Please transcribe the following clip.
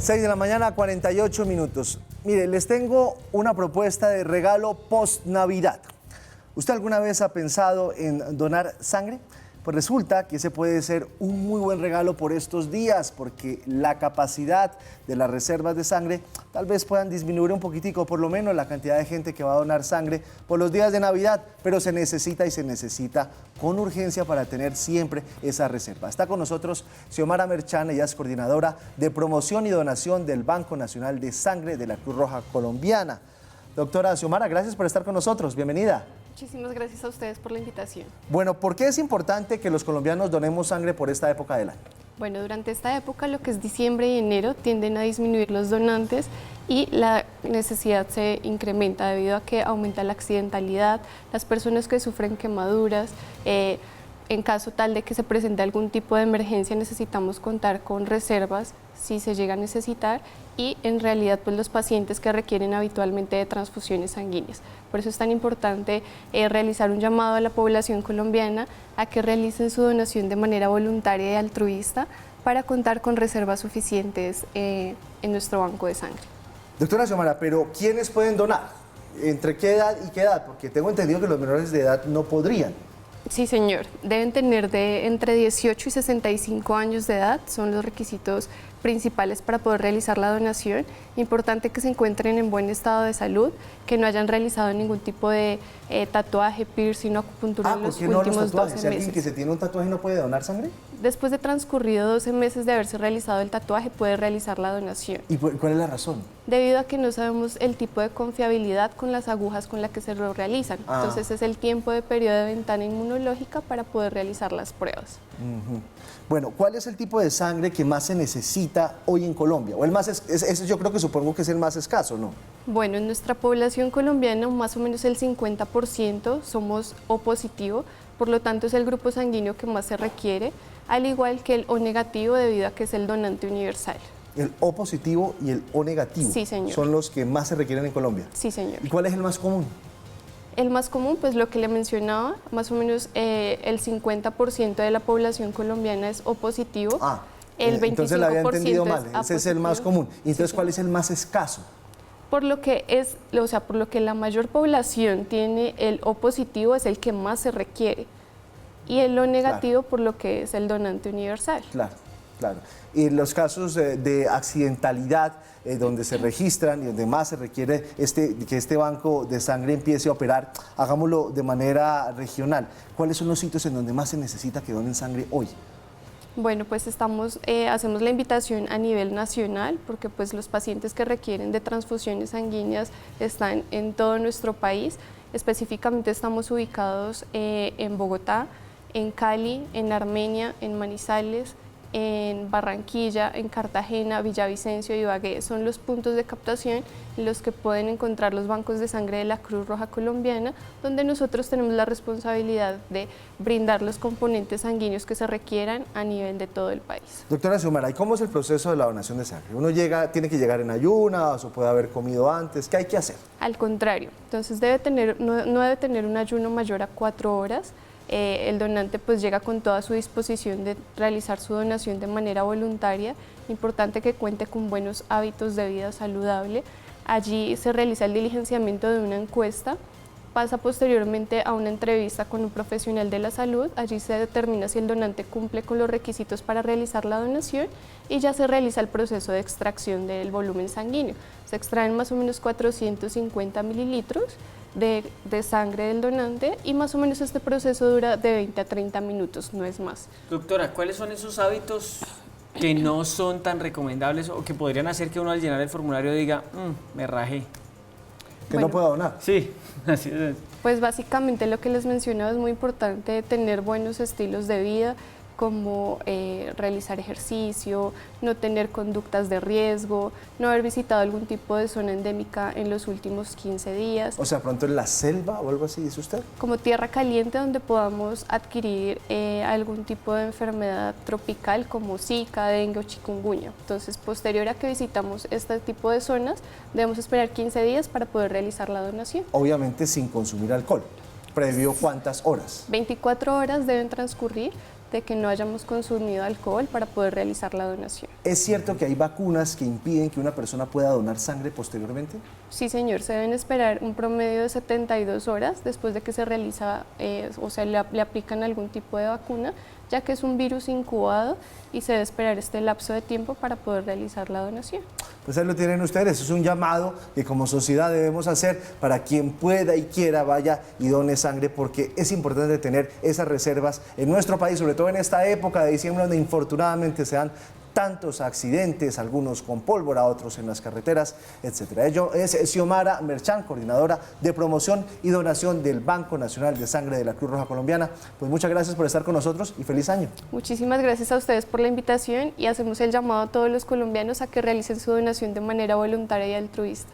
6 de la mañana, 48 minutos. Mire, les tengo una propuesta de regalo post-Navidad. ¿Usted alguna vez ha pensado en donar sangre? Pues resulta que ese puede ser un muy buen regalo por estos días, porque la capacidad de las reservas de sangre tal vez puedan disminuir un poquitico, por lo menos la cantidad de gente que va a donar sangre por los días de Navidad, pero se necesita con urgencia para tener siempre esa reserva. Está con nosotros Xiomara Merchán, ella es coordinadora de promoción y donación del Banco Nacional de Sangre de la Cruz Roja Colombiana. Doctora Xiomara, gracias por estar con nosotros, bienvenida. Muchísimas gracias a ustedes por la invitación. Bueno, ¿por qué es importante que los colombianos donemos sangre por esta época del año? Bueno, durante esta época, lo que es diciembre y enero, tienden a disminuir los donantes y la necesidad se incrementa debido a que aumenta la accidentalidad, las personas que sufren quemaduras, en caso tal de que se presente algún tipo de emergencia necesitamos contar con reservas si se llega a necesitar y en realidad pues los pacientes que requieren habitualmente de transfusiones sanguíneas. Por eso es tan importante realizar un llamado a la población colombiana a que realicen su donación de manera voluntaria y altruista para contar con reservas suficientes en nuestro banco de sangre. Doctora Xiomara, pero ¿quiénes pueden donar? ¿Entre qué edad y qué edad? Porque tengo entendido que los menores de edad no podrían. Sí, señor. Deben tener de entre 18 y 65 años de edad, son los requisitos principales para poder realizar la donación. Importante que se encuentren en buen estado de salud, que no hayan realizado ningún tipo de tatuaje, piercing o acupuntura en los últimos 12 meses. ¿Si alguien que se tiene un tatuaje no puede donar sangre? Después de transcurrido 12 meses de haberse realizado el tatuaje, puede realizar la donación. ¿Y cuál es la razón? Debido a que no sabemos el tipo de confiabilidad con las agujas con las que se lo realizan. Entonces es el tiempo de periodo de ventana inmunológica para poder realizar las pruebas. Bueno, ¿cuál es el tipo de sangre que más se necesita hoy en Colombia? O el más ese yo creo que supongo que es el más escaso, ¿no? Bueno, en nuestra población colombiana más o menos el 50% somos O positivo, por lo tanto es el grupo sanguíneo que más se requiere, al igual que el O negativo debido a que es el donante universal. El O positivo y el O negativo. Sí, señor. Son los que más se requieren en Colombia. Sí, señor. ¿Y cuál es el más común? El más común, pues lo que le mencionaba, más o menos el 50% de la población colombiana es O positivo. El 25% entonces la había entendido mal, ese es el más común. ¿Y entonces sí, cuál es el más escaso? Por lo que es, o sea, por lo que la mayor población tiene el O positivo es el que más se requiere. Y el O negativo por lo que es el donante universal. Claro, claro. Y los casos de accidentalidad, donde se registran y donde más se requiere que este banco de sangre empiece a operar, hagámoslo de manera regional. ¿Cuáles son los sitios en donde más se necesita que donen sangre hoy? Bueno, pues hacemos la invitación a nivel nacional porque pues los pacientes que requieren de transfusiones sanguíneas están en todo nuestro país. Específicamente estamos ubicados en Bogotá, en Cali, en Armenia, en Manizales, en Barranquilla, en Cartagena, Villavicencio y Ibagué. Son los puntos de captación en los que pueden encontrar los bancos de sangre de la Cruz Roja Colombiana, donde nosotros tenemos la responsabilidad de brindar los componentes sanguíneos que se requieran a nivel de todo el país. Doctora Xiomara, ¿y cómo es el proceso de la donación de sangre? ¿Uno tiene que llegar en ayunas o puede haber comido antes? ¿Qué hay que hacer? Al contrario, entonces no debe tener un ayuno mayor a 4 horas. El donante pues llega con toda su disposición de realizar su donación de manera voluntaria. Importante que cuente con buenos hábitos de vida saludable. Allí se realiza el diligenciamiento de una encuesta, pasa posteriormente a una entrevista con un profesional de la salud. Allí se determina si el donante cumple con los requisitos para realizar la donación y ya se realiza el proceso de extracción del volumen sanguíneo. Se extraen más o menos 450 mililitros de sangre del donante y más o menos este proceso dura de 20 a 30 minutos, no es más. Doctora, ¿cuáles son esos hábitos que no son tan recomendables o que podrían hacer que uno al llenar el formulario diga, me rajé? ¿Que no pueda donar? Sí, así es. Pues básicamente lo que les mencionaba es muy importante tener buenos estilos de vida, como realizar ejercicio, no tener conductas de riesgo, no haber visitado algún tipo de zona endémica en los últimos 15 días. O sea, pronto en la selva o algo así, ¿dice usted? Como tierra caliente donde podamos adquirir algún tipo de enfermedad tropical como Zika, dengue o chikungunya. Entonces, posterior a que visitamos este tipo de zonas, debemos esperar 15 días para poder realizar la donación. Obviamente sin consumir alcohol. ¿Previo cuántas horas? 24 horas deben transcurrir de que no hayamos consumido alcohol para poder realizar la donación. ¿Es cierto que hay vacunas que impiden que una persona pueda donar sangre posteriormente? Sí, señor, se deben esperar un promedio de 72 horas después de que se realiza, le aplican algún tipo de vacuna, ya que es un virus incubado y se debe esperar este lapso de tiempo para poder realizar la donación. Pues ahí lo tienen ustedes, es un llamado que como sociedad debemos hacer para quien pueda y quiera vaya y done sangre, porque es importante tener esas reservas en nuestro país, sobre todo en esta época de diciembre donde infortunadamente se dan tantos accidentes, algunos con pólvora, otros en las carreteras, etcétera. Ello es Xiomara Merchán, coordinadora de promoción y donación del Banco Nacional de Sangre de la Cruz Roja Colombiana. Pues muchas gracias por estar con nosotros y feliz año. Muchísimas gracias a ustedes por la invitación y hacemos el llamado a todos los colombianos a que realicen su donación de manera voluntaria y altruista.